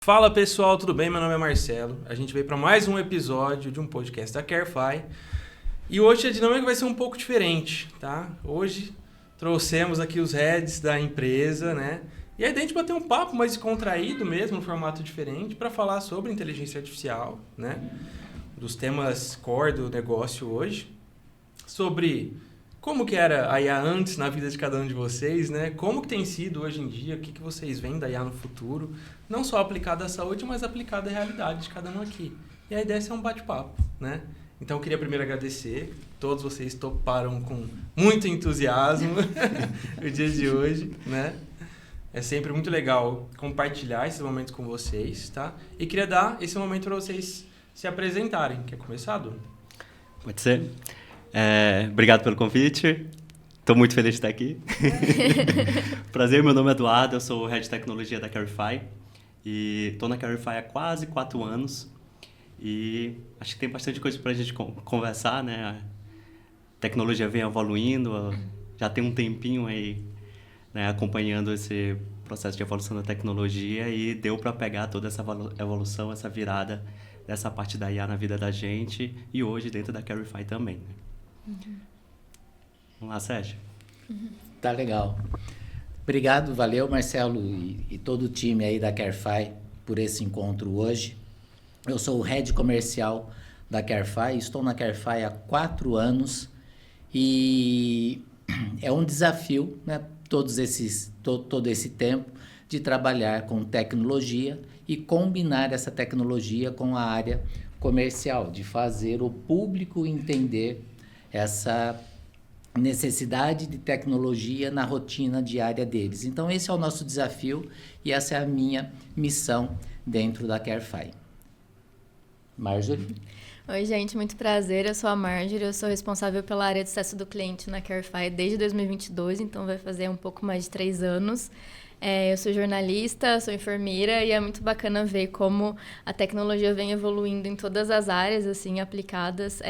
Fala pessoal, tudo bem? Meu nome é Marcelo. A gente veio para mais um episódio de um podcast da Carefy. E hoje a dinâmica vai ser um pouco diferente, tá? Hoje trouxemos aqui os heads da empresa, né? E aí a gente bater um papo mais descontraído mesmo, um formato diferente, para falar sobre inteligência artificial, né? Dos temas core do negócio hoje. Sobre como que era a IA antes na vida de cada um de vocês, né? Como que tem sido hoje em dia, o que vocês veem da IA no futuro, não só aplicada à saúde, mas aplicada à realidade de cada um aqui. E a ideia é ser um bate-papo, né? Então eu queria primeiro agradecer, todos vocês toparam com muito entusiasmo o dia de hoje, né? É sempre muito legal compartilhar esses momentos com vocês, tá? E queria dar esse momento para vocês se apresentarem. Quer começar, Du? Pode ser. Obrigado pelo convite. Estou muito feliz de estar aqui. Prazer, meu nome é Eduardo, eu sou o Head de Tecnologia da Carefy. E estou na Carefy há quase 4 anos. E acho que tem bastante coisa para a gente conversar, né? A tecnologia vem evoluindo, já tem um tempinho aí, né, acompanhando esse processo de evolução da tecnologia e deu para pegar toda essa evolução, essa virada dessa parte da IA na vida da gente e hoje dentro da Carefy também, né? Vamos lá, Sérgio. Tá legal. Obrigado, valeu, Marcelo e todo o time aí da Carefy por esse encontro hoje. Eu sou o Head Comercial da Carefy, estou na Carefy há 4 anos e é um desafio, né, todo esse tempo de trabalhar com tecnologia e combinar essa tecnologia com a área comercial, de fazer o público entender essa necessidade de tecnologia na rotina diária deles. Então esse é o nosso desafio e essa é a minha missão dentro da Carefy. Marjorie? Oi, gente, muito prazer. Eu sou a Marjorie, eu sou responsável pela área de acesso do cliente na Carefy desde 2022, então vai fazer um pouco mais de 3 anos. Eu sou jornalista, sou enfermeira e é muito bacana ver como a tecnologia vem evoluindo em todas as áreas, assim, aplicadas.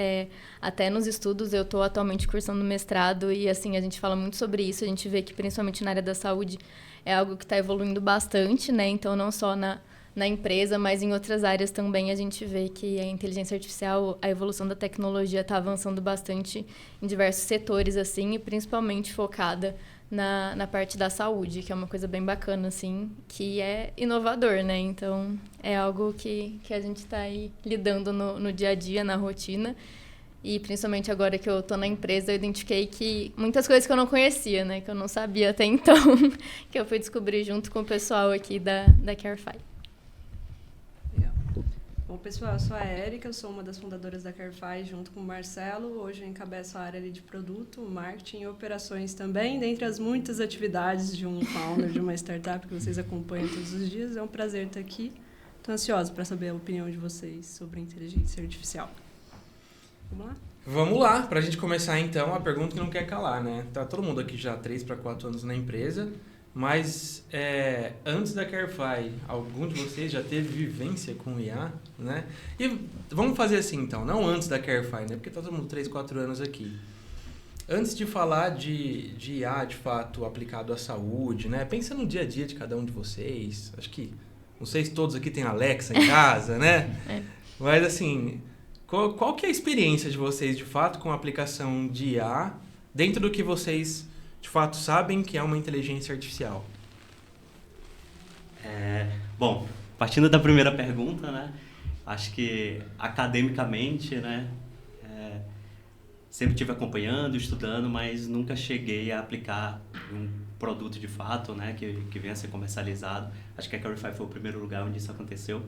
Até nos estudos, eu estou atualmente cursando mestrado e, assim, a gente fala muito sobre isso. A gente vê que, principalmente na área da saúde, é algo que está evoluindo bastante, né? Então, não só na empresa, mas em outras áreas também a gente vê que a inteligência artificial, a evolução da tecnologia está avançando bastante em diversos setores, assim, e principalmente focada na parte da saúde, que é uma coisa bem bacana, assim, que é inovador, né? Então, é algo que a gente está aí lidando no dia a dia, na rotina. E principalmente agora que eu estou na empresa, eu identifiquei que muitas coisas que eu não conhecia, né? Que eu não sabia até então, que eu fui descobrir junto com o pessoal aqui da Carefy. Bom, pessoal, eu sou a Érica, eu sou uma das fundadoras da Carefy junto com o Marcelo. Hoje eu encabeço a área ali de produto, marketing e operações também, dentre as muitas atividades de um founder de uma startup que vocês acompanham todos os dias. É um prazer estar aqui. Estou ansiosa para saber a opinião de vocês sobre inteligência artificial. Vamos lá? Vamos lá, para a gente começar então, a pergunta que não quer calar, né? Tá todo mundo aqui já há 3 para 4 anos na empresa, mas antes da Carefy, algum de vocês já teve vivência com IA, né? E vamos fazer assim então, não antes da Carefy, né? Porque tá todo mundo 3, 4 anos aqui. Antes de falar de IA, de fato, aplicado à saúde, né? Pensa no dia a dia de cada um de vocês. Acho que, não sei se todos aqui têm Alexa em casa, né? Mas assim, qual que é a experiência de vocês, de fato, com a aplicação de IA dentro do que vocês de fato sabem que é uma inteligência artificial? Bom, partindo da primeira pergunta, né? Acho que academicamente, né? Sempre estive acompanhando, estudando, mas nunca cheguei a aplicar um produto de fato, né? Que venha a ser comercializado. Acho que a Carefy foi o primeiro lugar onde isso aconteceu.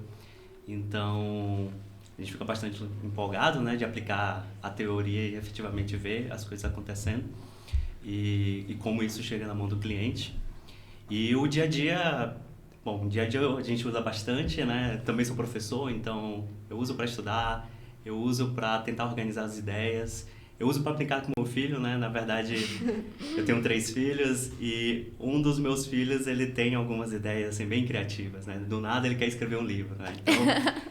Então, a gente fica bastante empolgado, né? De aplicar a teoria e efetivamente ver as coisas acontecendo. E como isso chega na mão do cliente. E o dia a dia, bom, o dia a dia a gente usa bastante, né? Também sou professor, então eu uso para estudar, eu uso para tentar organizar as ideias, eu uso para aplicar com meu filho, né? Na verdade, eu tenho 3 filhos e um dos meus filhos, ele tem algumas ideias assim, bem criativas, né? Do nada ele quer escrever um livro, né? Então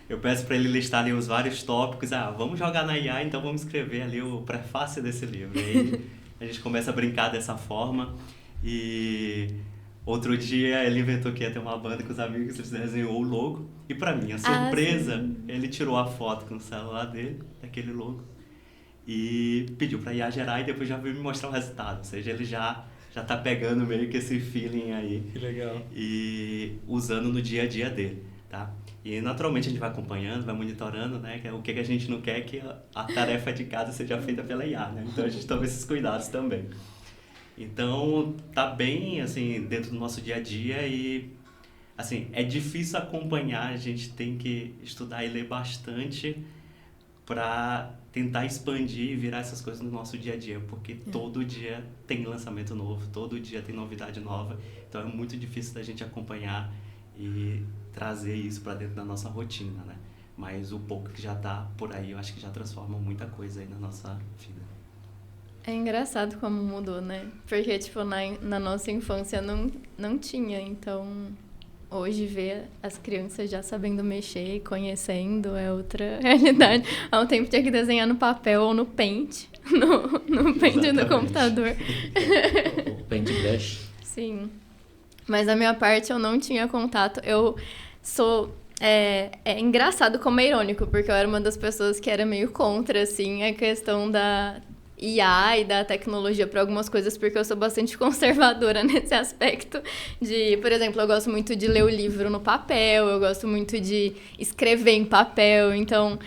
eu peço para ele listar ali os vários tópicos, vamos jogar na IA, então vamos escrever ali o prefácio desse livro. E aí a gente começa a brincar dessa forma e Outro dia ele inventou que ia ter uma banda com os amigos, ele desenhou o logo. E pra minha surpresa, ele tirou a foto com o celular dele, daquele logo, e pediu pra IA gerar e depois já veio me mostrar o resultado. Ou seja, ele já tá pegando meio que esse feeling aí. Que legal. E usando no dia a dia dele, tá? E naturalmente a gente vai acompanhando, vai monitorando, né? Que é o que a gente não quer que a tarefa de casa seja feita pela IA, né? Então a gente toma esses cuidados também. Então tá bem, assim, dentro do nosso dia a dia e, assim, é difícil acompanhar, a gente tem que estudar e ler bastante para tentar expandir e virar essas coisas no nosso dia a dia, porque todo dia tem lançamento novo, todo dia tem novidade nova, então é muito difícil da gente acompanhar e trazer isso para dentro da nossa rotina, né? Mas o pouco que já tá por aí, eu acho que já transforma muita coisa aí na nossa vida. É engraçado como mudou, né? Porque, tipo, na nossa infância não tinha, então hoje ver as crianças já sabendo mexer e conhecendo é outra realidade. Há um tempo tinha que desenhar no papel ou no Paint, no Paint do computador. O Paintbrush. Sim. Mas da minha parte eu não tinha contato. Eu sou... É engraçado como é irônico, porque eu era uma das pessoas que era meio contra, assim, a questão da IA e da tecnologia para algumas coisas, porque eu sou bastante conservadora nesse aspecto de, por exemplo, eu gosto muito de ler o livro no papel, eu gosto muito de escrever em papel, então,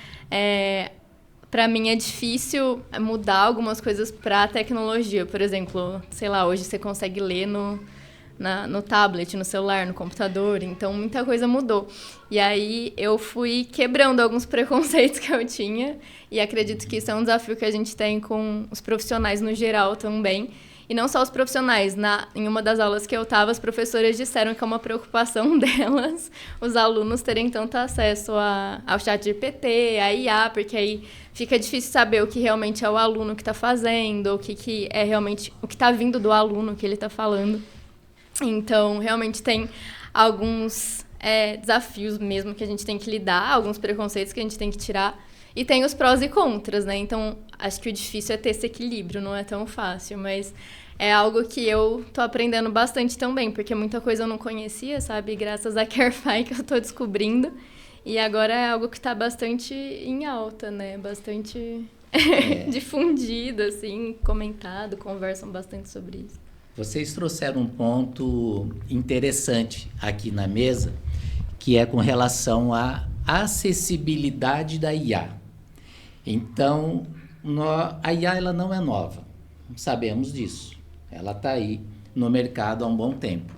para mim é difícil mudar algumas coisas para a tecnologia. Por exemplo, sei lá, hoje você consegue ler no tablet, no celular, no computador, então muita coisa mudou. E aí eu fui quebrando alguns preconceitos que eu tinha, e acredito que isso é um desafio que a gente tem com os profissionais no geral também. E não só os profissionais, em uma das aulas que eu estava, as professoras disseram que é uma preocupação delas os alunos terem tanto acesso ao ChatGPT, à IA, porque aí fica difícil saber o que realmente é o aluno que está fazendo, o que é realmente o que está vindo do aluno, que ele está falando. Então, realmente tem alguns desafios mesmo que a gente tem que lidar, alguns preconceitos que a gente tem que tirar. E tem os prós e contras, né? Então, acho que o difícil é ter esse equilíbrio, não é tão fácil. Mas é algo que eu tô aprendendo bastante também, porque muita coisa eu não conhecia, sabe? Graças a Carefy que eu tô descobrindo. E agora é algo que tá bastante em alta, né? Bastante difundido, assim, comentado, conversam bastante sobre isso. Vocês trouxeram um ponto interessante aqui na mesa, que é com relação à acessibilidade da IA. Então, a IA ela não é nova, sabemos disso. Ela está aí no mercado há um bom tempo.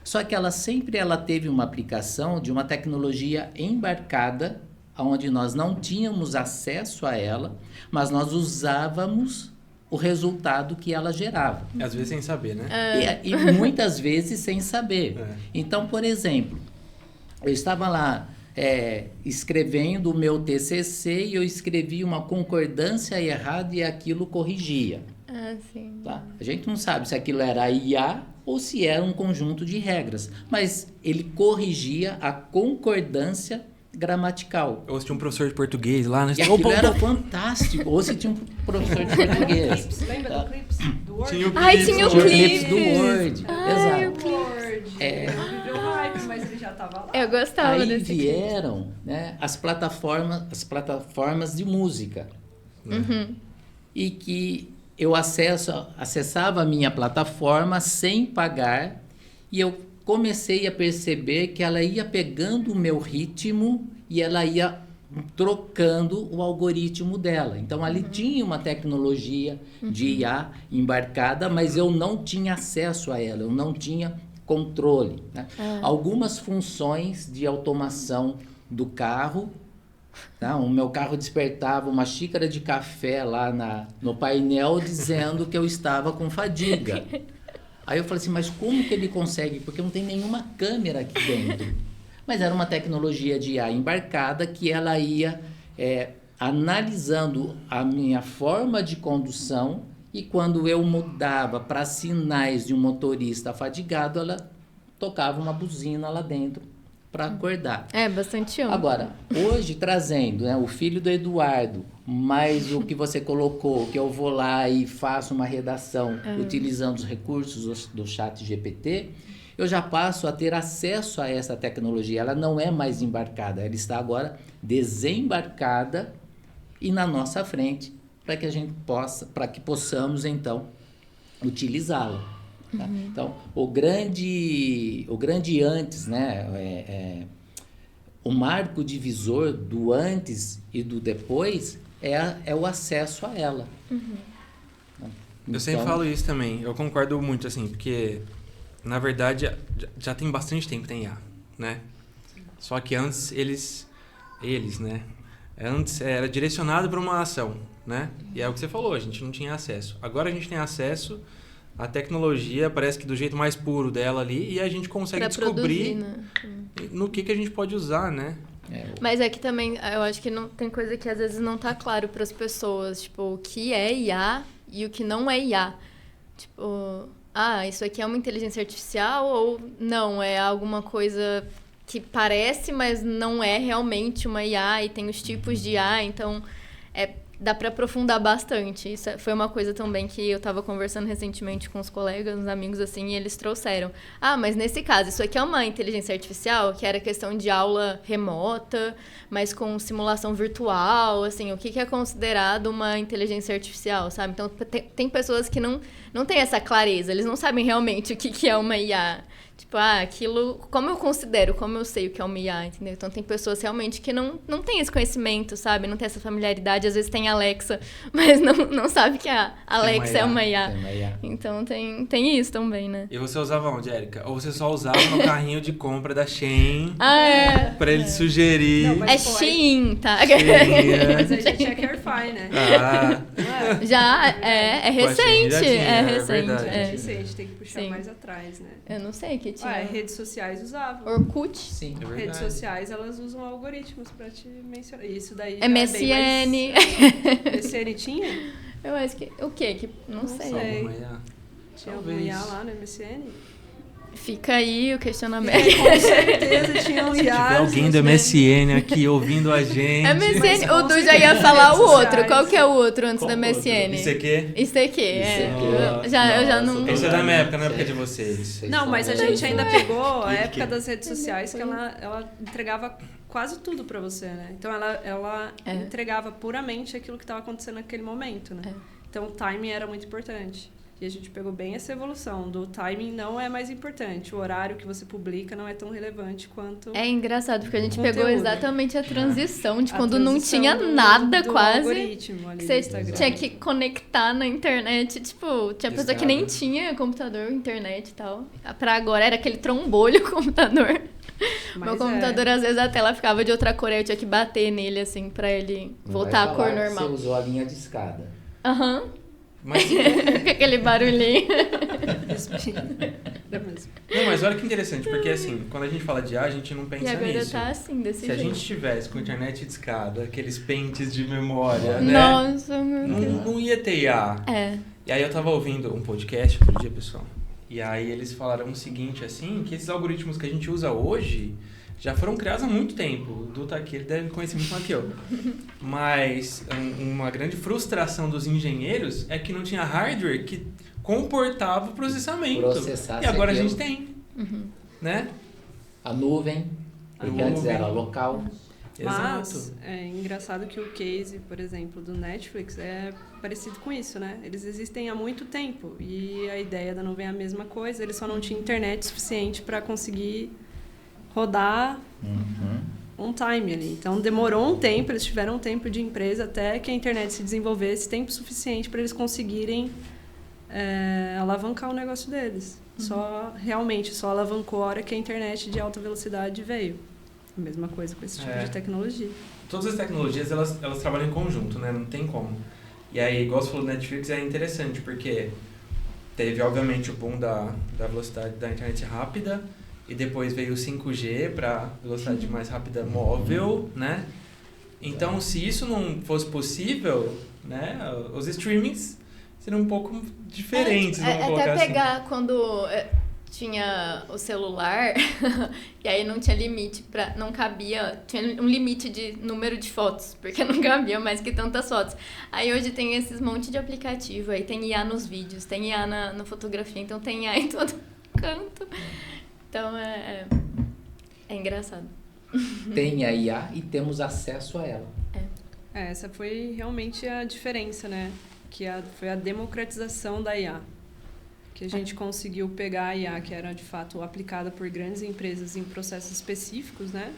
Só que ela sempre teve uma aplicação de uma tecnologia embarcada, onde nós não tínhamos acesso a ela, mas nós usávamos o resultado que ela gerava. Às vezes sem saber, né? E muitas vezes sem saber. Então, por exemplo, eu estava lá escrevendo o meu TCC e eu escrevi uma concordância errada e aquilo corrigia. Sim. Tá? A gente não sabe se aquilo era IA ou se era um conjunto de regras, mas ele corrigia a concordância gramatical. Ou se tinha um professor de português lá, né? E aquilo era fantástico. Ou se tinha um professor de português. Clips, lembra do Clips? Do Word? Tinha o Tinha o Clips do Word. Ai, Exato. O Word. Não viveu hype, mas ele já estava lá. Eu gostava Aí desse vieram, né, as plataformas de música. Uhum. E que eu acessava a minha plataforma sem pagar e eu comecei a perceber que ela ia pegando o meu ritmo e ela ia trocando o algoritmo dela. Então, ali tinha uma tecnologia de IA embarcada, mas eu não tinha acesso a ela, eu não tinha controle, né? Algumas funções de automação do carro, tá? O meu carro despertava uma xícara de café lá no painel dizendo que eu estava com fadiga. Aí eu falei assim, mas como que ele consegue? Porque não tem nenhuma câmera aqui dentro. Mas era uma tecnologia de IA embarcada que ela ia analisando a minha forma de condução e quando eu mudava para sinais de um motorista fadigado, ela tocava uma buzina lá dentro para acordar. Bastante amplo. Agora, hoje trazendo, né, o filho do Eduardo, mais o que você colocou, que eu vou lá e faço uma redação utilizando os recursos do ChatGPT, eu já passo a ter acesso a essa tecnologia. Ela não é mais embarcada, ela está agora desembarcada e na nossa frente, para que possamos então utilizá-la. Tá? Então, o grande antes, né, o marco divisor do antes e do depois é o acesso a ela. Eu sempre falo isso também, eu concordo muito, assim, porque, na verdade, já tem bastante tempo que tem IA, né? Só que antes eles, né? Antes era direcionado para uma ação, né? E é o que você falou, a gente não tinha acesso. Agora a gente tem acesso à tecnologia, parece que do jeito mais puro dela ali, e a gente consegue descobrir no que a gente pode usar, né? Mas é que também, eu acho que não, tem coisa que às vezes não tá claro para as pessoas, tipo, o que é IA e o que não é IA. Tipo, isso aqui é uma inteligência artificial ou não, é alguma coisa que parece, mas não é realmente uma IA e tem os tipos de IA, então dá para aprofundar bastante. Isso foi uma coisa também que eu estava conversando recentemente com os colegas, uns amigos assim, e eles trouxeram. Mas nesse caso, isso aqui é uma inteligência artificial, que era questão de aula remota, mas com simulação virtual, assim, o que é considerado uma inteligência artificial, sabe? Então, tem pessoas que não têm essa clareza, eles não sabem realmente o que é uma IA. Tipo, aquilo, como eu sei o que é uma IA, entendeu? Então, tem pessoas realmente que não têm esse conhecimento, sabe? Não tem essa familiaridade. Às vezes tem Alexa, mas não sabe que a Alexa é uma IA. Então, tem isso também, né? E você usava onde, Érica? Ou você só usava no carrinho de compra da Shein? Pra ele sugerir... Não, mas, Shein, tá? Mas a gente é Carefy, né? Já, é recente. É recente, tem que puxar mais atrás, né? Eu não sei que tinha. Redes sociais usavam. Orkut? Sim, é redes sociais, elas usam algoritmos pra te mencionar. Isso daí MSN. MSN tinha? Eu acho que... O quê? Não sei. Tinha algum IA lá no MSN? Fica aí o questionamento. Com certeza tinha um IA. Se tiver alguém do MSN aqui ouvindo a gente... MSN, o Du já ia falar o outro. Qual que é o outro antes do MSN? ICQ? ICQ, Eu já não... Esse é da minha época, na época de vocês. Não, mas a gente ainda pegou a época das redes sociais, que ela entregava quase tudo pra você, né? Então, ela entregava puramente aquilo que estava acontecendo naquele momento, né? Então, o timing era muito importante. E a gente pegou bem essa evolução do timing não é mais importante. O horário que você publica não é tão relevante quanto... É engraçado, porque a gente conteúdo. pegou exatamente a transição de quando não tinha nada do quase. Algoritmo ali que você do Instagram. tinha que conectar na internet. Tipo, tinha pessoa que nem tinha computador, internet e tal. Pra agora era aquele trombolho o computador. Meu computador, às vezes, a tela ficava de outra cor, eu tinha que bater nele, assim, pra ele voltar à cor normal. Você usou a linha de escada. Mas... Com aquele barulhinho. Não, mas olha que interessante, porque assim, quando a gente fala de IA, a gente não pensa nisso. E agora nisso. tá assim, desse jeito. Se a gente tivesse com internet de escada, aqueles pentes de memória, né? Nossa, meu Deus. Não ia ter IA. E aí eu tava ouvindo um podcast outro dia, pessoal. E aí eles falaram o seguinte, assim, que esses algoritmos que a gente usa hoje já foram criados há muito tempo. O Du tá aqui, ele deve conhecer muito mais que eu. Mas uma grande frustração dos engenheiros é que não tinha hardware que comportava o processamento. E agora a gente tem, né? A nuvem, porque antes era local. Mas é engraçado que o case, por exemplo, do Netflix é parecido com isso, né? Eles existem há muito tempo e a ideia da nuvem é a mesma coisa, eles só não tinham internet suficiente para conseguir rodar um time ali. Então, demorou um tempo, eles tiveram um tempo de empresa até que a internet se desenvolvesse tempo suficiente para eles conseguirem alavancar o negócio deles. Realmente, só alavancou a hora que a internet de alta velocidade veio. A mesma coisa com esse tipo de tecnologia. Todas as tecnologias, elas trabalham em conjunto, né? Não tem como. E aí, igual você falou do Netflix, é interessante, porque teve, obviamente, o boom da velocidade da internet rápida, e depois veio o 5G para velocidade mais rápida móvel, né? Então, se isso não fosse possível, né? Os streamings seriam um pouco diferentes, vamos colocar até assim. pegar quando tinha o celular, e aí não tinha limite, não cabia, tinha um limite de número de fotos, porque não cabia mais que tantas fotos. Aí hoje tem esses monte de aplicativo, aí tem IA nos vídeos, tem IA na fotografia, então tem IA em todo canto. Então, é engraçado. Tem a IA e temos acesso a ela. Essa foi realmente a diferença, né? Foi a democratização da IA. Que a gente conseguiu pegar a IA, que era de fato aplicada por grandes empresas em processos específicos, né?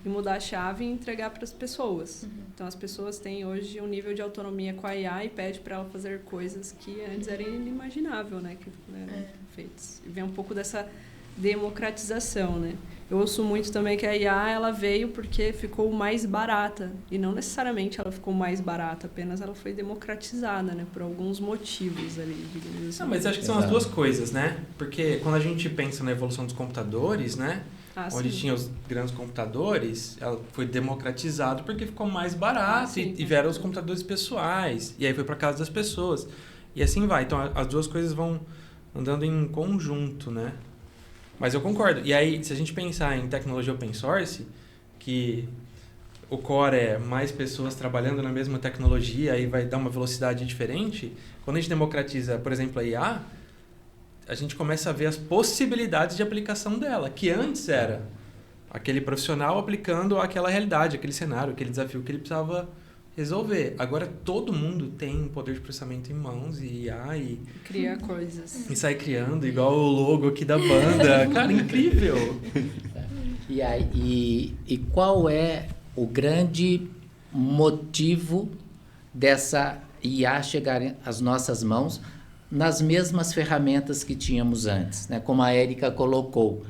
E mudar a chave e entregar para as pessoas. Então, as pessoas têm hoje um nível de autonomia com a IA e pede para ela fazer coisas que antes era inimaginável, né? Que eram feitas. E vem um pouco dessa democratização, né? Eu ouço muito também que a IA ela veio porque ficou mais barata. E não necessariamente ela ficou mais barata, apenas ela foi democratizada, né? Por alguns motivos ali, digamos assim. Não, mas acho que são as duas coisas, né? Porque quando a gente pensa na evolução dos computadores, né? Onde tinha os grandes computadores, ela foi democratizado porque ficou mais barato e vieram os computadores pessoais. E aí foi para casa das pessoas. E assim vai. Então, as duas coisas vão andando em conjunto, né? Mas eu concordo. E aí, se a gente pensar em tecnologia open source, que o core é mais pessoas trabalhando na mesma tecnologia, aí vai dar uma velocidade diferente, quando a gente democratiza, por exemplo, a IA, a gente começa a ver as possibilidades de aplicação dela, que antes era aquele profissional aplicando aquela realidade, aquele cenário, aquele desafio que ele precisava resolver. Agora todo mundo tem poder de processamento em mãos e IA e criar coisas. E sai criando, igual o logo aqui da banda. Cara, incrível! E qual é o grande motivo dessa IA chegar às nossas mãos nas mesmas ferramentas que tínhamos antes, né? Como a Érica colocou,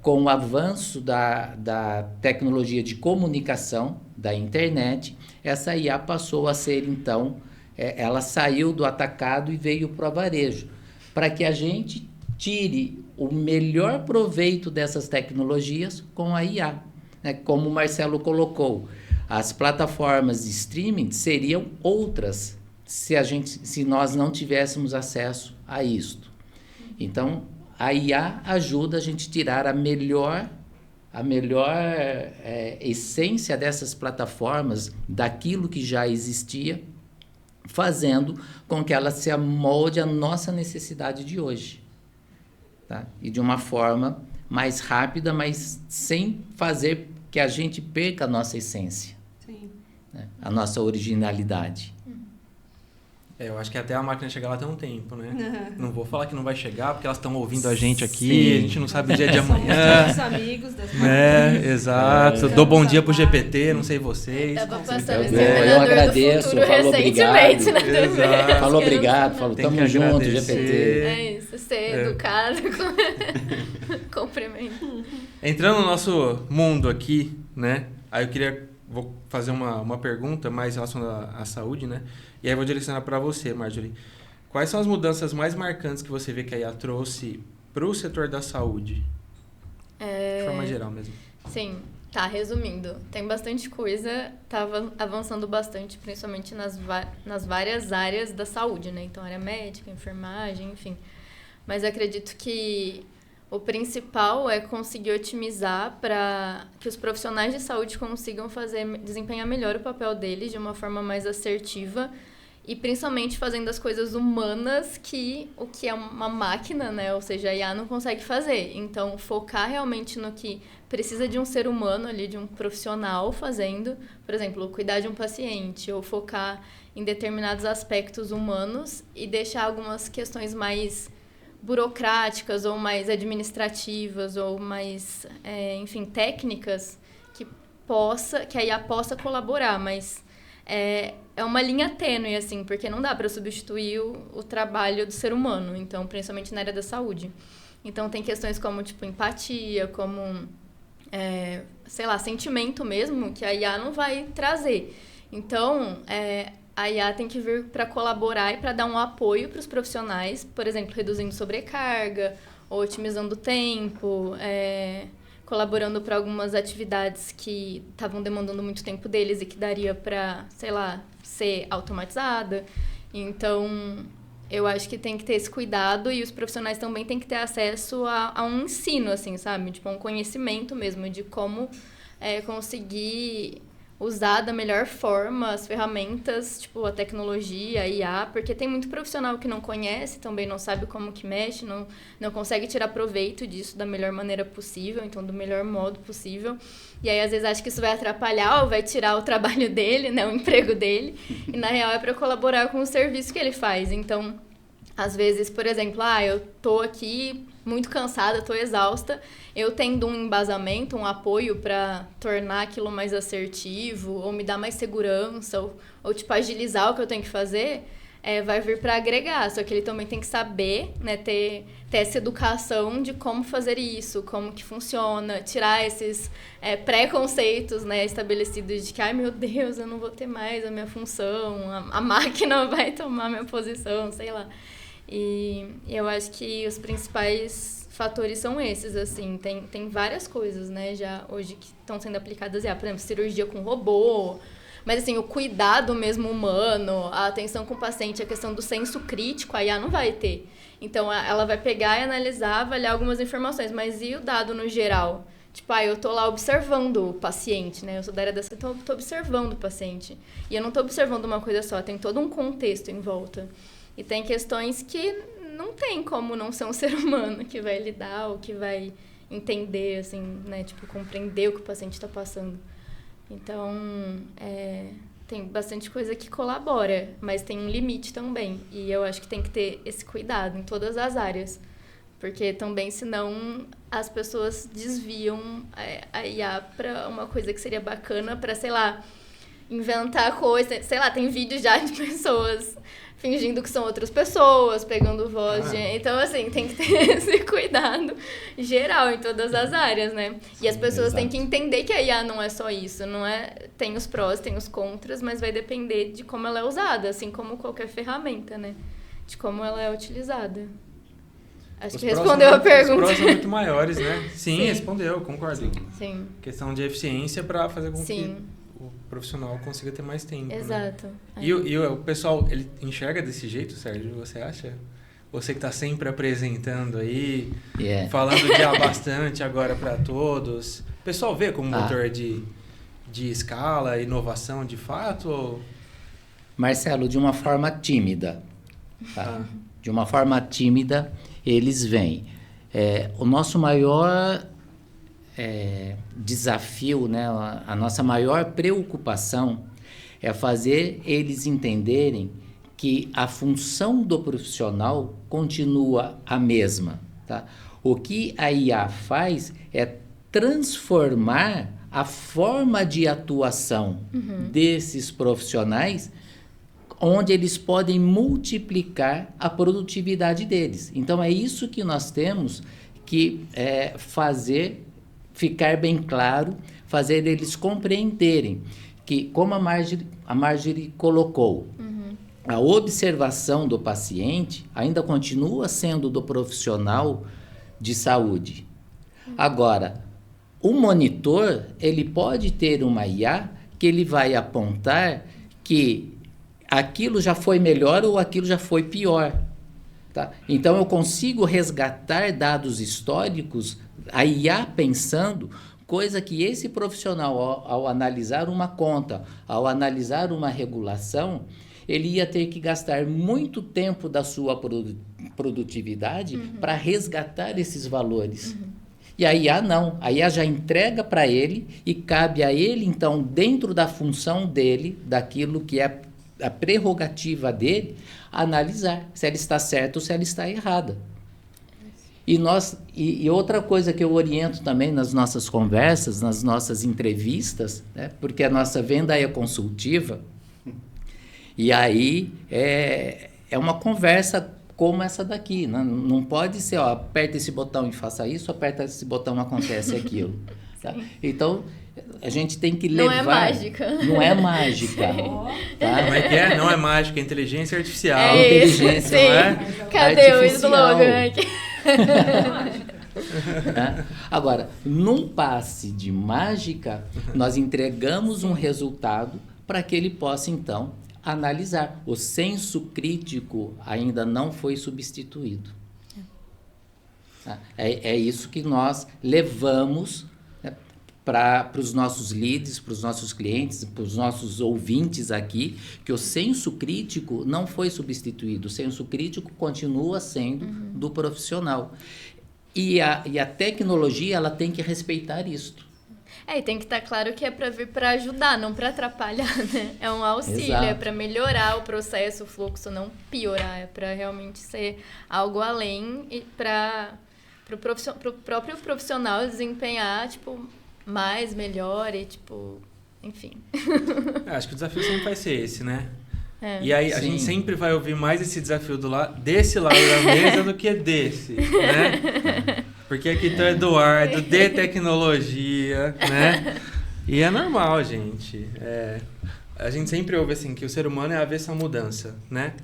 com o avanço da tecnologia de comunicação, da internet, essa IA passou a ser, então, ela saiu do atacado e veio para o varejo, para que a gente tire o melhor proveito dessas tecnologias com a IA, né? Como o Marcelo colocou, as plataformas de streaming seriam outras se nós não tivéssemos acesso a isto. Então, a IA ajuda a gente a tirar a melhor essência dessas plataformas, daquilo que já existia, fazendo com que ela se amolde à nossa necessidade de hoje. Tá? E de uma forma mais rápida, mas sem fazer que a gente perca a nossa essência. Sim. Né? A nossa originalidade. Eu acho que até a máquina chegar lá tem um tempo, né? Não vou falar que não vai chegar, porque elas estão ouvindo a gente aqui, Sim. a gente não sabe o dia de Somos amanhã. todos amigos das máquinas. Exato. Dou bom dia pro GPT, não sei vocês. Tava Como passando sempre esse é. Eu Exterminador do agradeço, Futuro falou recentemente obrigado. na TV. Exato. Falou obrigado, falou Tem que tamo junto, agradecer. GPT. É isso, ser educado, cumprimento. Entrando no nosso mundo aqui, né? Aí vou fazer uma pergunta mais relacionada à saúde, né? E aí eu vou direcionar para você, Marjorie. Quais são as mudanças mais marcantes que você vê que a IA trouxe para o setor da saúde? De forma geral mesmo. Sim, tá, resumindo. Tem bastante coisa, tava avançando bastante, principalmente nas várias áreas da saúde, né? Então, área médica, enfermagem, enfim. Mas acredito que o principal é conseguir otimizar para que os profissionais de saúde consigam desempenhar melhor o papel deles de uma forma mais assertiva e principalmente fazendo as coisas humanas o que é uma máquina, né? Ou seja, a IA não consegue fazer. Então, focar realmente no que precisa de um ser humano ali, de um profissional fazendo, por exemplo, cuidar de um paciente ou focar em determinados aspectos humanos e deixar algumas questões mais burocráticas ou mais administrativas ou mais, enfim, técnicas que a IA possa colaborar, mas é uma linha tênue, assim, porque não dá para substituir o trabalho do ser humano, então, principalmente na área da saúde. Então, tem questões como, tipo, empatia, como, sei lá, sentimento mesmo, que a IA não vai trazer. Então, a IA tem que vir para colaborar e para dar um apoio para os profissionais, por exemplo, reduzindo sobrecarga, ou otimizando o tempo, colaborando para algumas atividades que estavam demandando muito tempo deles e que daria para, sei lá, ser automatizada. Então, eu acho que tem que ter esse cuidado e os profissionais também têm que ter acesso a um ensino, assim, sabe? Tipo, um conhecimento mesmo de como conseguir usar da melhor forma as ferramentas, tipo a tecnologia, a IA, porque tem muito profissional que não conhece, também não sabe como que mexe, não consegue tirar proveito disso da melhor maneira possível, então do melhor modo possível. E aí às vezes acha que isso vai atrapalhar ou vai tirar o trabalho dele, né, o emprego dele, e na real é para colaborar com o serviço que ele faz. Então, às vezes, por exemplo, eu tô aqui muito cansada, tô exausta, eu tendo um embasamento, um apoio para tornar aquilo mais assertivo, ou me dar mais segurança, ou tipo, agilizar o que eu tenho que fazer, vai vir para agregar. Só que ele também tem que saber, né, ter essa educação de como fazer isso, como que funciona, tirar esses preconceitos, né, estabelecidos de que, ai meu Deus, eu não vou ter mais a minha função, a máquina vai tomar minha posição, sei lá. E eu acho que os principais fatores são esses, assim, tem várias coisas, né, já hoje que estão sendo aplicadas, por exemplo, cirurgia com robô, mas assim, o cuidado mesmo humano, a atenção com o paciente, a questão do senso crítico, a IA não vai ter. Então, ela vai pegar e analisar, avaliar algumas informações, mas e o dado no geral? Tipo, eu tô lá observando o paciente, né, eu sou da área dessa, então eu tô observando o paciente. E eu não tô observando uma coisa só, tem todo um contexto em volta. E tem questões que não tem como não ser um ser humano que vai lidar ou que vai entender, assim, né? Tipo, compreender o que o paciente está passando. Então, tem bastante coisa que colabora, mas tem um limite também. E eu acho que tem que ter esse cuidado em todas as áreas. Porque também, senão, as pessoas desviam a IA para uma coisa que seria bacana para, sei lá, inventar coisa. Sei lá, tem vídeos já de pessoas fingindo que são outras pessoas, pegando voz de... Então, assim, tem que ter esse cuidado geral em todas as áreas, né? E as pessoas têm que entender que a IA não é só isso, não é... Tem os prós, tem os contras, mas vai depender de como ela é usada, assim como qualquer ferramenta, né? De como ela é utilizada. Acho que respondeu a pergunta. Os prós são muito maiores, né? Sim, respondeu, concordo. Sim. Questão de eficiência para fazer com que o profissional consiga ter mais tempo. Exato. Né? E o pessoal, ele enxerga desse jeito, Sérgio? Você acha? Você que está sempre apresentando aí, falando de bastante agora para todos. O pessoal vê como motor de escala, inovação de fato? Ou... Marcelo, de uma forma tímida. Tá? De uma forma tímida, eles vêm. O nosso maior... desafio, né? A nossa maior preocupação é fazer eles entenderem que a função do profissional continua a mesma. Tá? O que a IA faz é transformar a forma de atuação desses profissionais, onde eles podem multiplicar a produtividade deles. Então, é isso que nós temos que fazer ficar bem claro, fazer eles compreenderem que, como a Marjorie colocou, a observação do paciente ainda continua sendo do profissional de saúde. Agora, o monitor, ele pode ter uma IA que ele vai apontar que aquilo já foi melhor ou aquilo já foi pior. Tá? Então, eu consigo resgatar dados históricos, a IA pensando, coisa que esse profissional, ao analisar uma conta, ao analisar uma regulação, ele ia ter que gastar muito tempo da sua produtividade para resgatar esses valores. E a IA não, a IA já entrega para ele e cabe a ele, então, dentro da função dele, daquilo que é a prerrogativa dele, analisar se ela está certa ou se ela está errada. E outra coisa que eu oriento também nas nossas conversas, nas nossas entrevistas, né, porque a nossa venda é consultiva, e aí é uma conversa como essa daqui, né? Não pode ser, aperta esse botão e faça isso, aperta esse botão e acontece aquilo. Tá? Então, a gente tem que levar... Não é mágica. Não é mágica. Tá? Como é que é? Não é mágica, é inteligência artificial. Inteligência, sim. não é? Cadê artificial. o slogan aqui? Agora, num passe de mágica, nós entregamos um resultado para que ele possa, então, analisar. O senso crítico ainda não foi substituído. É isso que nós levamos, né, para os nossos leads, para os nossos clientes, para os nossos ouvintes aqui, que o senso crítico não foi substituído. O senso crítico continua sendo do profissional. E a tecnologia, ela tem que respeitar isto. E tem que estar claro que é para vir para ajudar, não para atrapalhar, né? É um auxílio, Exato. é para melhorar o processo, o fluxo, não piorar, é para realmente ser algo além e para o próprio profissional desempenhar, tipo, mais, melhor e, tipo, enfim. Acho que o desafio sempre vai ser esse, né? E É. aí a Sim. gente sempre vai ouvir mais esse desafio desse lado da mesa do que desse, né? Porque aqui tá o Eduardo, de tecnologia, né? E é normal, gente. A gente sempre ouve assim, que o ser humano é avesso à mudança, né?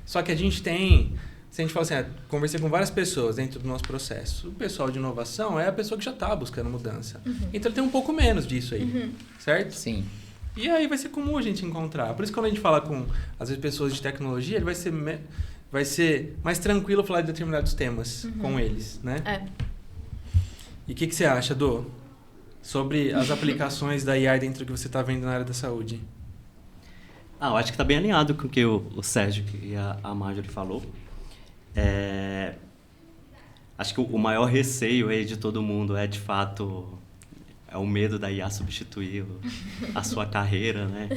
Só que a gente tem... Se a gente fala assim, conversei com várias pessoas dentro do nosso processo. O pessoal de inovação é a pessoa que já está buscando mudança. Então ele tem um pouco menos disso aí, certo? Sim. E aí vai ser comum a gente encontrar. Por isso que quando a gente fala com, às vezes, pessoas de tecnologia, ele vai ser mais tranquilo falar de determinados temas com eles, né? E o que você acha, Dô, sobre as aplicações da AI dentro do que você está vendo na área da saúde? Eu acho que está bem alinhado com o que o Sérgio e a Marjorie falou. Acho que o maior receio aí de todo mundo é, de fato, o medo da IA substituir a sua carreira, né?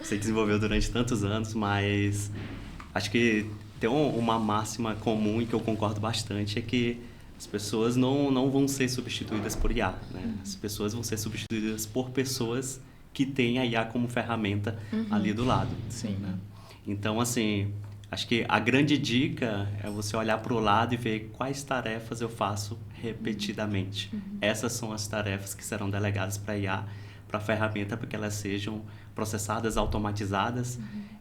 Você desenvolveu durante tantos anos, mas acho que tem uma máxima comum e que eu concordo bastante, é que as pessoas não vão ser substituídas por IA, né? As pessoas vão ser substituídas por pessoas que têm a IA como ferramenta ali do lado. Sim. Né? Então, assim, acho que a grande dica é você olhar para o lado e ver quais tarefas eu faço repetidamente. Essas são as tarefas que serão delegadas para a IA, para a ferramenta, para que elas sejam processadas, automatizadas.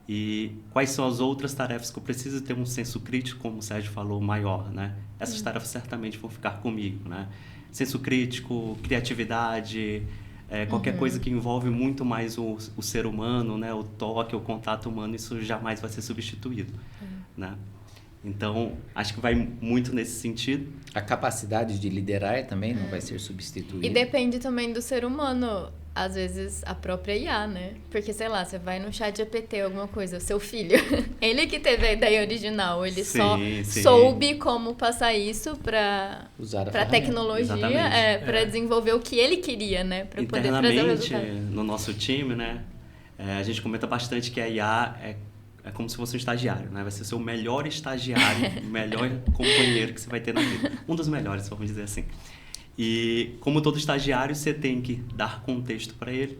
E quais são as outras tarefas que eu preciso ter um senso crítico, como o Sérgio falou, maior, né? Essas tarefas certamente vão ficar comigo, né? Senso crítico, criatividade, qualquer coisa que envolve muito mais o ser humano, né? O toque, o contato humano, isso jamais vai ser substituído, né? Então, acho que vai muito nesse sentido. A capacidade de liderar também não vai ser substituída. E depende também do ser humano. Às vezes, a própria IA, né? Porque, sei lá, você vai no chat GPT, alguma coisa, seu filho, ele que teve a ideia original, ele só soube como passar isso para a tecnologia, para desenvolver o que ele queria, né? Para poder trazer o resultado. No nosso time, né? A gente comenta bastante que a IA é como se fosse um estagiário, né? Vai ser o seu melhor estagiário, o melhor companheiro que você vai ter na vida. Um dos melhores, vamos dizer assim. E como todo estagiário, você tem que dar contexto para ele,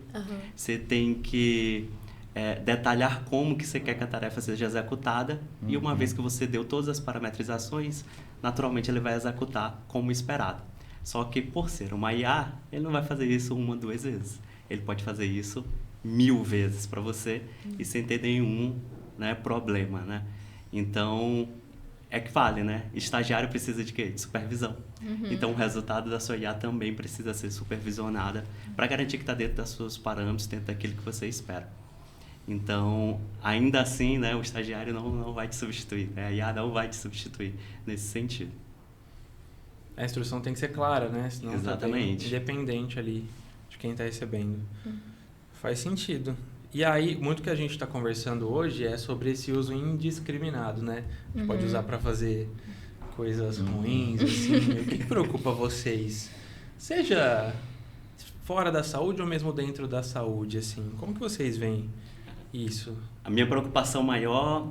você tem que detalhar como que você quer que a tarefa seja executada, e uma vez que você deu todas as parametrizações, naturalmente ele vai executar como esperado. Só que por ser uma IA, ele não vai fazer isso 1, 2 vezes. Ele pode fazer isso 1000 vezes para você e sem ter nenhum, né, problema, né? Então, é que vale, né? Estagiário precisa de quê? De supervisão. Então, o resultado da sua IA também precisa ser supervisionada para garantir que está dentro dos seus parâmetros, dentro daquilo que você espera. Então, ainda assim, né, o estagiário não vai te substituir, né? A IA não vai te substituir nesse sentido. A instrução tem que ser clara, né? Senão Exatamente. tá independente ali de quem está recebendo. Faz sentido. E aí, muito que a gente está conversando hoje é sobre esse uso indiscriminado, né? A gente pode usar para fazer coisas ruins, assim. O que preocupa vocês? Seja fora da saúde ou mesmo dentro da saúde, assim. Como que vocês veem isso? A minha preocupação maior,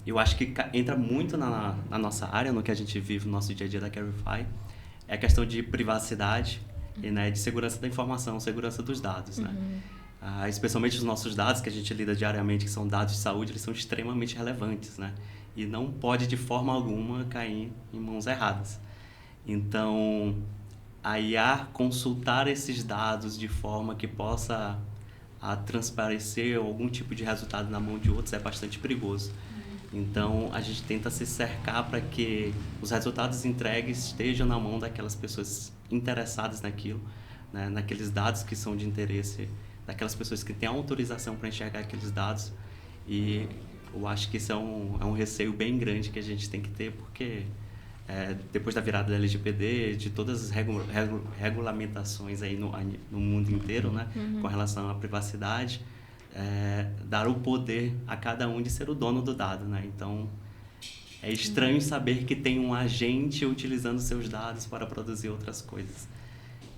eu acho que entra muito na nossa área, no que a gente vive no nosso dia a dia da Carify, é a questão de privacidade e, né, de segurança da informação, segurança dos dados, né? Especialmente os nossos dados que a gente lida diariamente, que são dados de saúde, eles são extremamente relevantes, né? E não pode de forma alguma cair em mãos erradas. Então, a IA consultar esses dados de forma que possa transparecer algum tipo de resultado na mão de outros é bastante perigoso. Então, a gente tenta se cercar para que os resultados entregues estejam na mão daquelas pessoas interessadas naquilo, né? Naqueles dados que são de interesse daquelas pessoas que têm autorização para enxergar aqueles dados. E eu acho que isso é um receio bem grande que a gente tem que ter, porque depois da virada da LGPD, de todas as regulamentações aí no mundo inteiro, né, com relação à privacidade, dar o poder a cada um de ser o dono do dado, né? Então, é estranho saber que tem um agente utilizando seus dados para produzir outras coisas.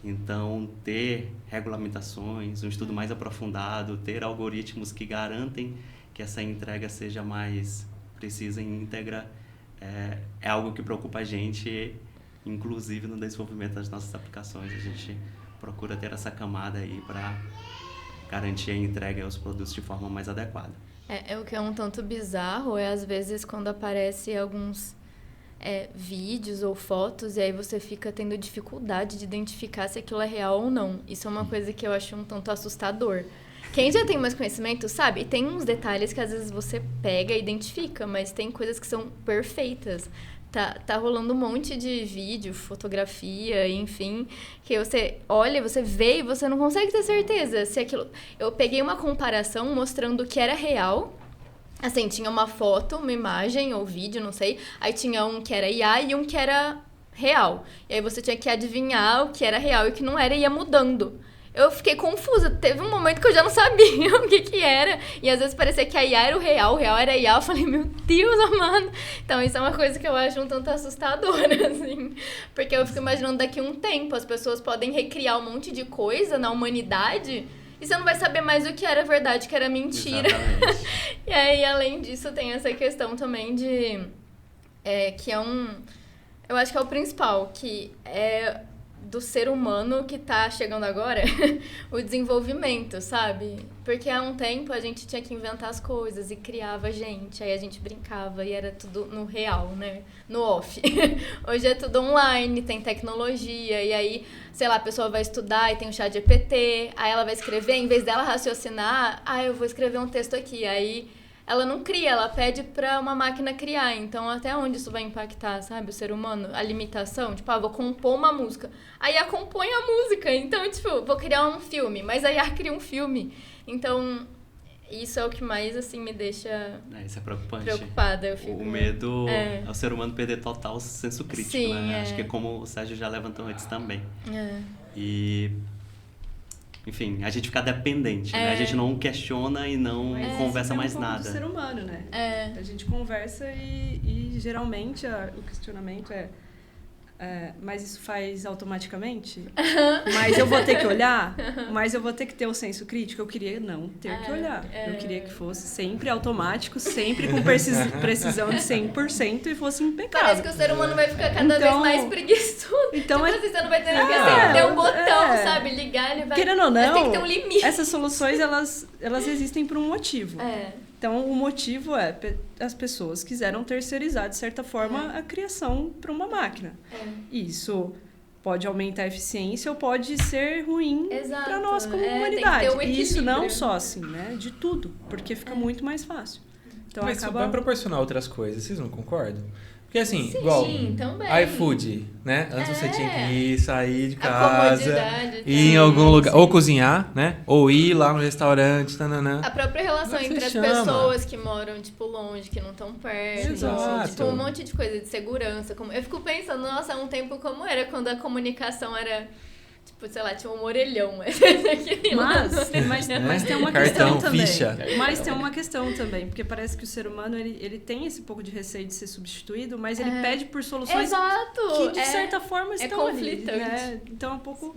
Então, ter regulamentações, um estudo mais aprofundado, ter algoritmos que garantem que essa entrega seja mais precisa e íntegra, é algo que preocupa a gente, inclusive no desenvolvimento das nossas aplicações. A gente procura ter essa camada aí para garantir a entrega aos produtos de forma mais adequada. O que é um tanto bizarro às vezes, quando aparece alguns vídeos ou fotos, e aí você fica tendo dificuldade de identificar se aquilo é real ou não. Isso é uma coisa que eu acho um tanto assustador. Quem já tem mais conhecimento sabe, e tem uns detalhes que às vezes você pega e identifica, mas tem coisas que são perfeitas. Tá rolando um monte de vídeo, fotografia, enfim, que você olha, você vê e você não consegue ter certeza se aquilo... Eu peguei uma comparação mostrando que era real. Assim, tinha uma foto, uma imagem ou vídeo, não sei. Aí tinha um que era IA e um que era real. E aí você tinha que adivinhar o que era real e o que não era e ia mudando. Eu fiquei confusa. Teve um momento que eu já não sabia o que era. E às vezes parecia que a IA era o real era a IA. Eu falei, meu Deus amado. Então isso é uma coisa que eu acho um tanto assustadora, assim. Porque eu fico imaginando daqui a um tempo, as pessoas podem recriar um monte de coisa na humanidade e você não vai saber mais o que era verdade, o que era mentira. Exatamente. E aí, além disso, tem essa questão também de... que é um... Eu acho que é o principal, que é do ser humano que tá chegando agora, o desenvolvimento, sabe? Porque há um tempo a gente tinha que inventar as coisas e criava gente, aí a gente brincava e era tudo no real, né? No off. Hoje é tudo online, tem tecnologia, e aí, sei lá, a pessoa vai estudar e tem o ChatGPT, aí ela vai escrever, em vez dela raciocinar, eu vou escrever um texto aqui, aí ela não cria, ela pede pra uma máquina criar. Então, até onde isso vai impactar, sabe? O ser humano, a limitação. Tipo, vou compor uma música. Aí a compõe a música. Então, tipo, vou criar um filme. Mas aí a cria um filme. Então, isso é o que mais, assim, me deixa Isso é preocupante. preocupada. Eu fico... O medo é o ser humano perder total senso crítico, Sim, né? Acho que é como o Sérgio já levantou antes também. É. E... Enfim, a gente fica dependente, né? A gente não questiona e não conversa mais nada. Do ser humano, né? A gente conversa e geralmente o questionamento mas isso faz automaticamente? Mas eu vou ter que olhar? Mas eu vou ter que ter o senso crítico? Eu queria não ter que olhar. Eu queria que fosse sempre automático, sempre com precisão de 100% e fosse impecável. Parece que o ser humano vai ficar cada vez mais preguiçoso. Então tipo assim, você não vai ter que ter um botão, sabe? Ligar, ele vai... Querendo ou não, mas tem que ter um limite. Essas soluções, eelas existem por um motivo. Então, o motivo as pessoas quiseram terceirizar, de certa forma, a criação para uma máquina. Isso pode aumentar a eficiência ou pode ser ruim para nós como humanidade. E isso não só assim, né? De tudo, porque fica muito mais fácil. Então, mas isso vai proporcionar outras coisas, vocês não concordam? Porque assim, sim, igual também. iFood, né? Antes você tinha que ir, sair de casa, ir em também, algum lugar, ou cozinhar, né? Ou ir lá no restaurante, tananã. A própria relação Como entre as chama? pessoas que moram, tipo, longe, que não estão perto. Exato. Tipo, um monte de coisa de segurança. Eu fico pensando, nossa, há um tempo como era quando a comunicação era... Tipo, sei lá, tinha um orelhão. Mas tem uma Cartão, questão também. ficha. Mas tem uma questão também, porque parece que o ser humano ele tem esse pouco de receio de ser substituído, mas ele pede por soluções que, de certa forma, estão conflitante. ali, né? Então é um pouco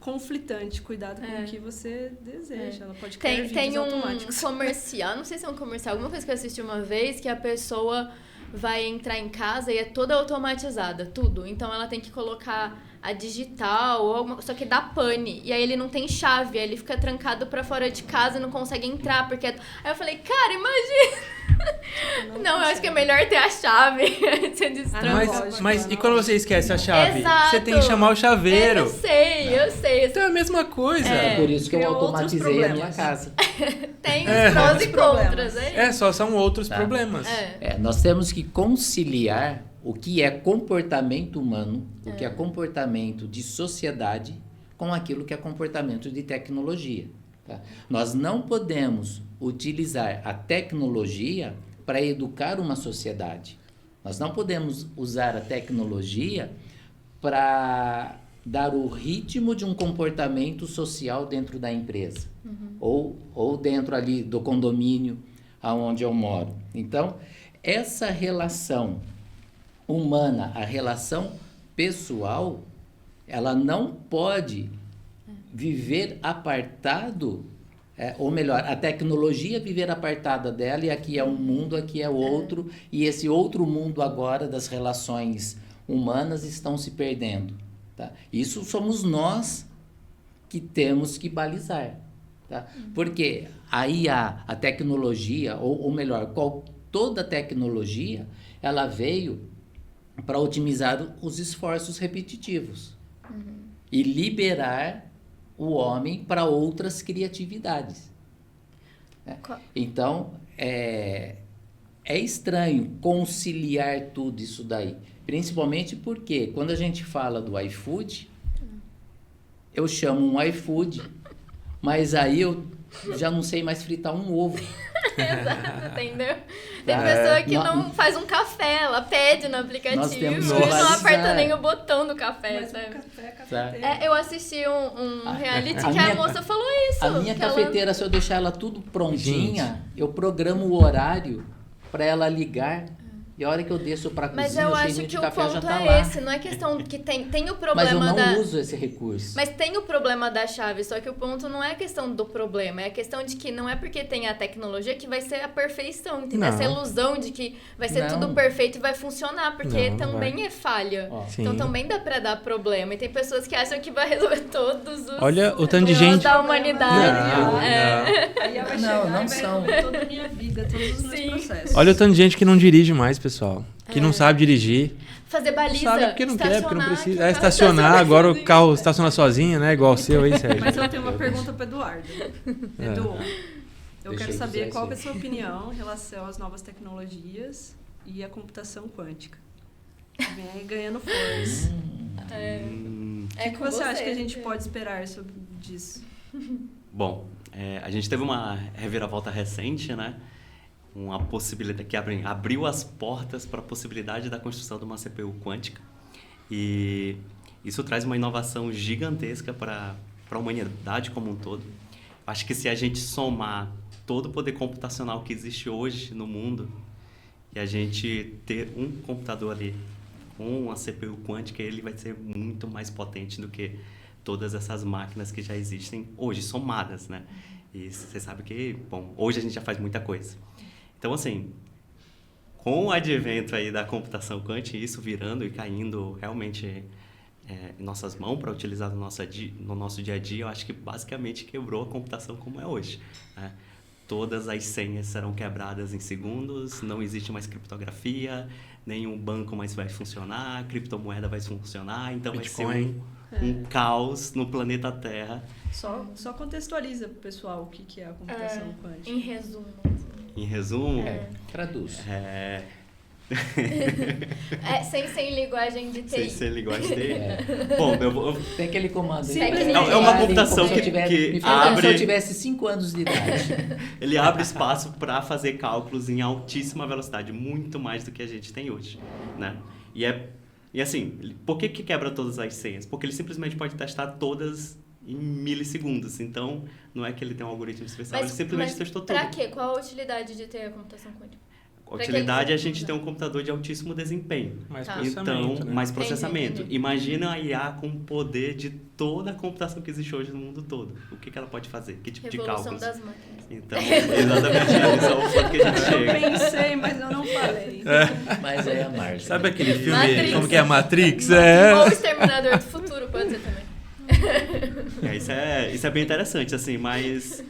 conflitante. Cuidado com o que você deseja. Ela pode criar tem um automáticos. comercial, não sei se é um comercial, alguma coisa que eu assisti uma vez, que a pessoa vai entrar em casa e é toda automatizada, tudo. Então ela tem que colocar a digital ou alguma coisa, só que dá pane. E aí ele não tem chave, aí ele fica trancado pra fora de casa e não consegue entrar, porque... Aí eu falei, cara, imagina! Não, eu acho que é melhor ter a chave. Você destranca. Mas e quando você esquece a chave? Exato. Você tem que chamar o chaveiro. Eu sei. Então é a mesma coisa. É por isso que eu Criou outros automatizei a minha problemas. casa. Tem os prós e contras, Só são outros problemas. Nós temos que conciliar o que é comportamento humano, o que é comportamento de sociedade, com aquilo que é comportamento de tecnologia. Tá? Nós não podemos utilizar a tecnologia para educar uma sociedade. Nós não podemos usar a tecnologia para dar o ritmo de um comportamento social dentro da empresa, ou dentro ali do condomínio aonde eu moro. Então, essa relação humana, a relação pessoal, ela não pode viver apartado, ou melhor, a tecnologia viver apartada dela, e aqui é um mundo, aqui é outro, e esse outro mundo agora das relações humanas estão se perdendo. Tá? Isso somos nós que temos que balizar. Tá? Porque a IA, a tecnologia, ou melhor, toda tecnologia, ela veio para otimizar os esforços repetitivos e liberar o homem para outras criatividades. Então, é estranho conciliar tudo isso daí. Principalmente porque quando a gente fala do iFood, eu chamo um iFood, mas aí eu já não sei mais fritar um ovo. Exato, entendeu? Tem pessoa que não faz um café, ela pede no aplicativo e não aperta nem o botão do café, Mas sabe? um café, cafeteira. Eu assisti um reality que a moça falou isso. A minha cafeteira, se eu deixar ela tudo prontinha, eu programo o horário para ela ligar. E a hora que eu desço para a cozinha, mas eu acho que o ponto é esse, não é questão que tem o problema mas eu não uso esse recurso. Mas tem o problema da chave, só que o ponto não é a questão do problema, é a questão de que não é porque tem a tecnologia que vai ser a perfeição, entendeu? Essa ilusão de que vai ser tudo perfeito e vai funcionar, porque também é falha. Então também dá para dar problema. E tem pessoas que acham que vai resolver todos os Olha o tanto de gente da humanidade. Aí ela vai chegar e vai resolver toda a minha vida, todos os meus processos. Olha o tanto de gente que não dirige mais, pessoal. Que não sabe dirigir. Fazer baliza. Não sabe porque não quer, porque não precisa. Estacionar, agora o carro estaciona sozinho, né? Igual o seu aí, Sérgio. Mas eu tenho uma pergunta para Eduardo. Edu, eu quero Deixa saber eu qual é a sua opinião em relação às novas tecnologias e à computação quântica. Vem aí ganhando força. O que você acha que a gente pode esperar disso? Bom, a gente teve uma reviravolta recente, né? Uma possibilidade que abriu as portas para a possibilidade da construção de uma CPU quântica. E isso traz uma inovação gigantesca para a humanidade como um todo. Acho que se a gente somar todo o poder computacional que existe hoje no mundo e a gente ter um computador ali com uma CPU quântica, ele vai ser muito mais potente do que todas essas máquinas que já existem hoje, somadas, né? E você sabe que, bom, hoje a gente já faz muita coisa. Então, assim, com o advento aí da computação quântica, isso virando e caindo realmente em nossas mãos para utilizar no nosso dia a dia, eu acho que basicamente quebrou a computação como é hoje, né? Todas as senhas serão quebradas em segundos, não existe mais criptografia, nenhum banco mais vai funcionar, criptomoeda vai funcionar, então Bitcoin. Vai ser um caos no planeta Terra. Só contextualiza para o pessoal o que é a computação quântica. Em resumo. Em resumo... Traduz. Sem linguagem de TI. Sem linguagem de TI. Bom, tem aquele comando. É uma computação que abre... Se eu tivesse 5 anos de idade. Ele abre espaço para fazer cálculos em altíssima velocidade, muito mais do que a gente tem hoje, né? E assim, por que quebra todas as senhas? Porque ele simplesmente pode testar todas em milissegundos. Então, não é que ele tem um algoritmo especial, ele simplesmente testou tudo. Pra quê? Qual a utilidade de ter a computação quântica? A utilidade é a gente ter um computador de altíssimo desempenho. Mais processamento, então, né? mais processamento. Entendi. Imagina a IA com o poder de toda a computação que existe hoje no mundo todo. O que ela pode fazer? Que tipo Revolução de cálculos? das máquinas. Então, exatamente isso é o ponto que a gente chega. Eu pensei, mas eu não falei. Mas é a Marcia. Sabe aquele filme, Matrix. como que é, Matrix? Ou o Exterminador do Futuro, pode ser também. Isso é bem interessante, assim, mas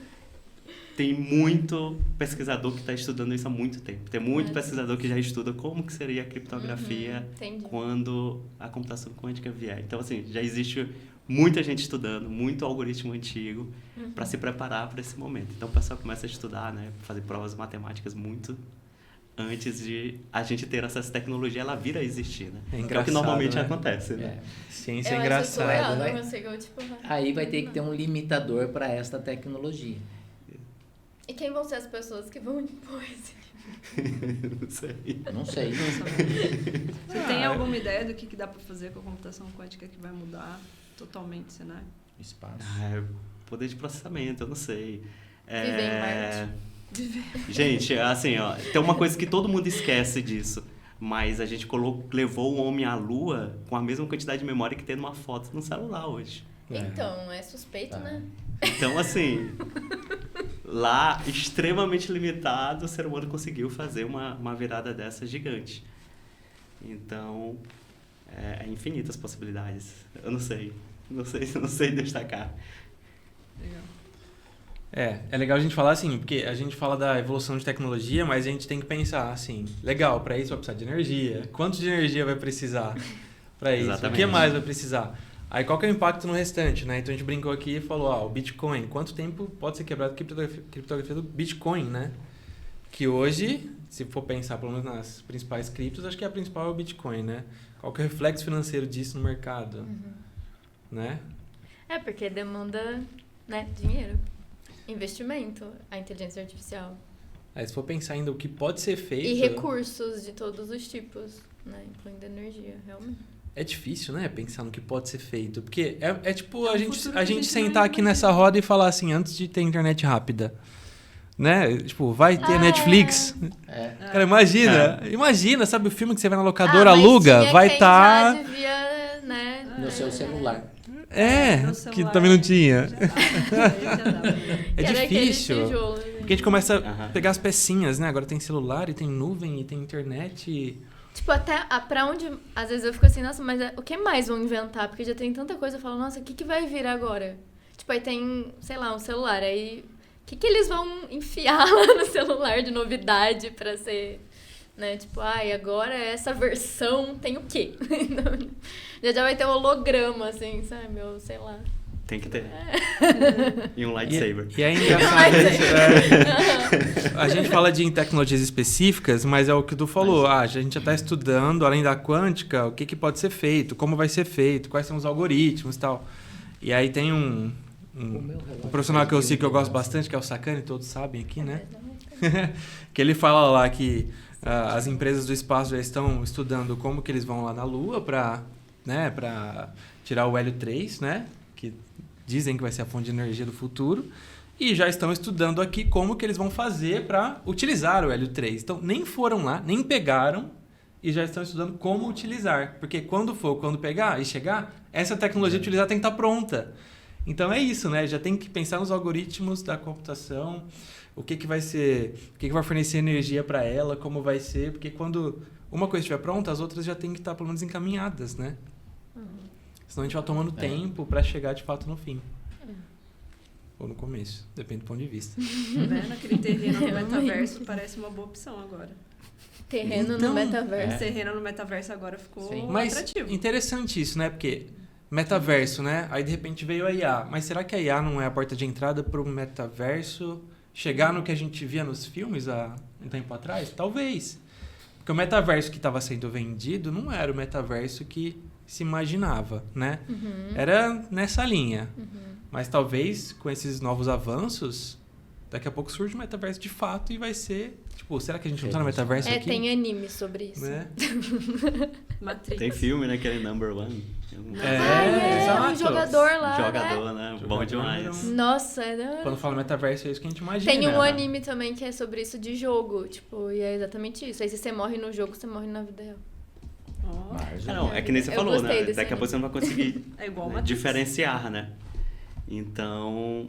tem muito pesquisador que está estudando isso há muito tempo. Tem muito pesquisador que já estuda como que seria a criptografia quando a computação quântica vier. Então, assim, já existe muita gente estudando, muito algoritmo antigo para se preparar para esse momento. Então, o pessoal começa a estudar, né, fazer provas matemáticas muito antes de a gente ter essas tecnologias, ela vir a existir, né? É que é o que normalmente né? acontece, né? Ciência é engraçada, né? Aí vai ter que ter um limitador para esta tecnologia. E quem vão ser as pessoas que vão impor esse Não sei. Não sei. Você tem alguma ideia do que dá para fazer com a computação quântica que vai mudar totalmente o cenário? Espaço. Poder de processamento, eu não sei. Viver em Marte. Gente, assim, ó, tem uma coisa que todo mundo esquece disso. Mas a gente levou o homem à Lua com a mesma quantidade de memória que tem numa foto no celular hoje. Então, é suspeito, né? Então, assim, lá, extremamente limitado, o ser humano conseguiu fazer uma virada dessa gigante. Então, é infinitas possibilidades. Eu não sei destacar. Legal. É legal a gente falar assim, porque a gente fala da evolução de tecnologia, mas a gente tem que pensar assim, legal, para isso vai precisar de energia. Quanto de energia vai precisar para isso? Exatamente. O que mais vai precisar? Aí qual que é o impacto no restante, né? Então a gente brincou aqui e falou, o Bitcoin, quanto tempo pode ser quebrado a criptografia do Bitcoin, né? Que hoje, se for pensar pelo menos nas principais criptos, acho que a principal é o Bitcoin, né? Qual que é o reflexo financeiro disso no mercado, né? É, porque demanda, né, dinheiro. Investimento, a inteligência artificial. Aí se for pensar ainda o que pode ser feito... E recursos de todos os tipos, né, incluindo energia, realmente. É difícil, né, pensar no que pode ser feito. Porque é tipo É um a gente futuro que a gente sentar não aqui imagina. nessa roda e falar assim, antes de ter internet rápida. Né? Tipo, vai ter Netflix. Cara, imagina, sabe o filme que você vai na locadora, mas aluga, tinha vai quem estar... já devia, né? No seu celular. No que celular, também não tinha. Já dá. É Que era aquele difícil. tijolo, né? Porque a gente começa a Aham. pegar as pecinhas, né? Agora tem celular, e tem nuvem, e tem internet. Tipo, até pra onde... Às vezes eu fico assim, nossa, mas o que mais vão inventar? Porque já tem tanta coisa, eu falo, nossa, o que vai vir agora? Tipo, aí tem, sei lá, um celular, aí... O que eles vão enfiar lá no celular de novidade pra ser... Né? Tipo, agora essa versão tem o quê? já vai ter um holograma, assim, sabe? Ou sei lá. Tem que ter. E um lightsaber. E é engraçado. A gente fala de tecnologias específicas, mas é o que tu falou. A gente já está estudando, além da quântica, o que pode ser feito, como vai ser feito, quais são os algoritmos e tal. E aí tem um profissional que eu sigo que eu gosto bastante, que é o Sakane, todos sabem aqui, né? Que ele fala lá que as empresas do espaço já estão estudando como que eles vão lá na Lua para tirar o hélio 3, né? Que dizem que vai ser a fonte de energia do futuro. E já estão estudando aqui como que eles vão fazer para utilizar o hélio 3. Então, nem foram lá, nem pegaram e já estão estudando como utilizar. Porque quando pegar e chegar, essa tecnologia de utilizar tem que estar pronta. Então, é isso, né? Já tem que pensar nos algoritmos da computação, o que vai ser, o que vai fornecer energia para ela, como vai ser. Porque quando uma coisa estiver pronta, as outras já têm que estar, pelo menos, encaminhadas, né? Senão a gente vai tomando tempo para chegar, de fato, no fim. Ou no começo, depende do ponto de vista. Tá vendo? Aquele terreno no metaverso parece uma boa opção agora. Terreno Então, no metaverso. Terreno no metaverso agora ficou Mas atrativo. interessante isso, né? Porque metaverso, né? Aí de repente veio a IA. Mas será que a IA não é a porta de entrada para o metaverso chegar no que a gente via nos filmes há um tempo atrás? Talvez. Porque o metaverso que estava sendo vendido não era o metaverso que se imaginava, né? Era nessa linha. Mas talvez com esses novos avanços, daqui a pouco surge o metaverso de fato e vai ser... Tipo, será que a gente não tá no metaverso aqui? Tem anime sobre isso. Né? Matrix. Tem filme, né? Aquele Number One. exato. Um jogador lá, Jogador, né? Bom demais. Nossa, Quando fala metaverso, é isso que a gente imagina. Tem um anime também que é sobre isso de jogo, tipo, e é exatamente isso. Aí se você morre no jogo, você morre na vida real. Não, é que nem você Eu falou, gostei né? desse Daqui a pouco você não vai conseguir É igual né, Matrix. diferenciar, né? Então...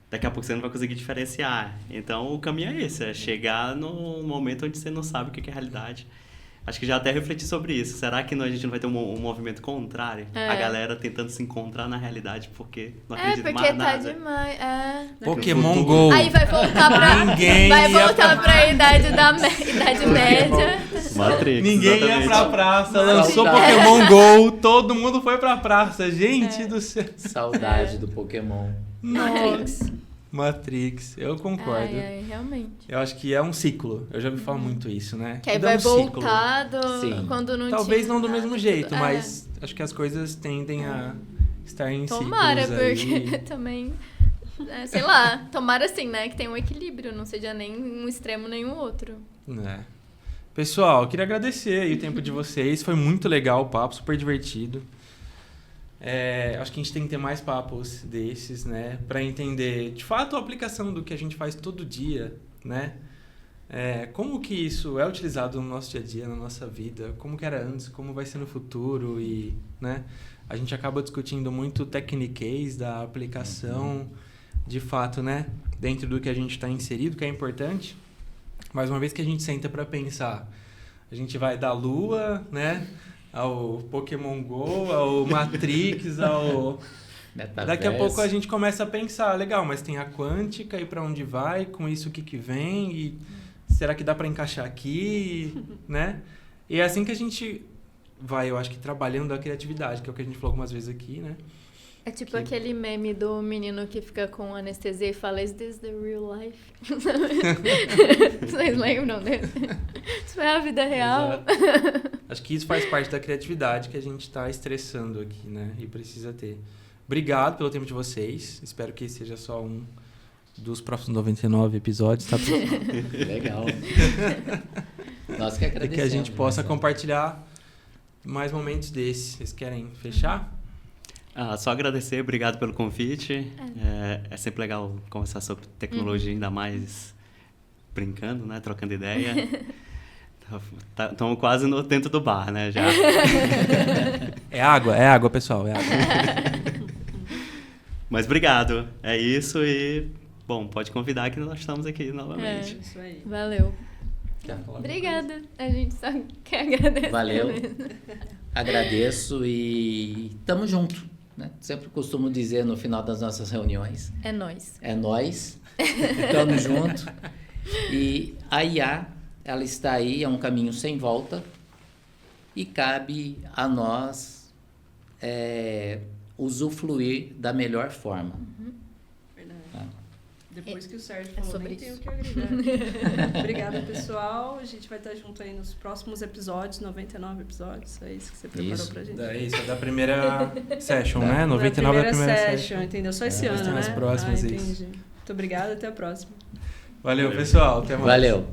Daqui a pouco você não vai conseguir diferenciar. Então, o caminho é esse. É chegar no momento onde você não sabe o que é realidade. Acho que já até refleti sobre isso. Será que a gente não vai ter um movimento contrário? A galera tentando se encontrar na realidade porque não acredita porque mais tá nada. demais. Pokémon GO. Aí vai voltar pra... Ninguém vai ia voltar pra idade idade média. Matrix, Ninguém ia exatamente. pra praça, lançou É. Pokémon GO, todo mundo foi pra praça. Gente do céu. Saudade do Pokémon. Matrix. Matrix, eu concordo. Realmente. Eu acho que é um ciclo. Eu já ouvi falar muito isso, né? Que aí Tudo é vai um ciclo. voltar Sim. quando não Talvez tinha não do nada, mesmo jeito, tudo. mas acho que as coisas tendem a estar em Tomara, ciclos aí. porque também sei lá, tomara assim, né? Que tenha um equilíbrio, não seja nem um extremo nem o outro. É. Pessoal, eu queria agradecer aí o tempo de vocês. Foi muito legal o papo, super divertido. Acho que a gente tem que ter mais papos desses, né? Para entender, de fato, a aplicação do que a gente faz todo dia, né? Como que isso é utilizado no nosso dia a dia, na nossa vida, como que era antes, como vai ser no futuro e, né? A gente acaba discutindo muito techniquez da aplicação, de fato, né? Dentro do que a gente está inserido, que é importante. Mas uma vez que a gente senta para pensar, a gente vai da Lua, né? Ao Pokémon Go, ao Matrix, ao... Metaverso. Daqui a pouco a gente começa a pensar, legal, mas tem a quântica e para onde vai, com isso o que vem e será que dá para encaixar aqui, né? E é assim que a gente vai, eu acho que trabalhando a criatividade, que é o que a gente falou algumas vezes aqui, né? É tipo aquele meme do menino que fica com anestesia e fala, is this the real life? Vocês lembram desse? Isso é a vida real. Exato. Acho que isso faz parte da criatividade que a gente está estressando aqui, né? E precisa ter. Obrigado pelo tempo de vocês. Espero que esse seja só um dos próximos 99 episódios, tá, pessoal? Legal. Nós que E agradecemos. que a gente possa né? compartilhar mais momentos desses. Vocês querem fechar? Só agradecer, obrigado pelo convite. É sempre legal conversar sobre tecnologia, ainda mais brincando, né? Trocando ideia. Estamos quase dentro do bar, né? Já. É água, pessoal, é água. Mas obrigado. É isso e, bom, pode convidar que nós estamos aqui novamente. Isso aí. Valeu. Quer falar? Obrigada. A gente só quer agradecer. Valeu. mesmo. Agradeço e tamo junto. Né? Sempre costumo dizer no final das nossas reuniões. É nóis. É nós. Tamo junto. E a IA, ela está aí, é um caminho sem volta. E cabe a nós usufruir da melhor forma. Verdade. Tá? Depois que o Sérgio É falou, sobre nem isso. tenho o que agregar. Obrigada, pessoal. A gente vai estar junto aí nos próximos episódios, 99 episódios. É isso que você preparou Isso. pra gente. É isso, é da primeira session, né? Da 99 é a primeira session, session. entendeu? Só esse Depois ano, tem né? as próximas, entendi. isso. Muito obrigada, até a próxima. Valeu, pessoal. Até mais. Valeu.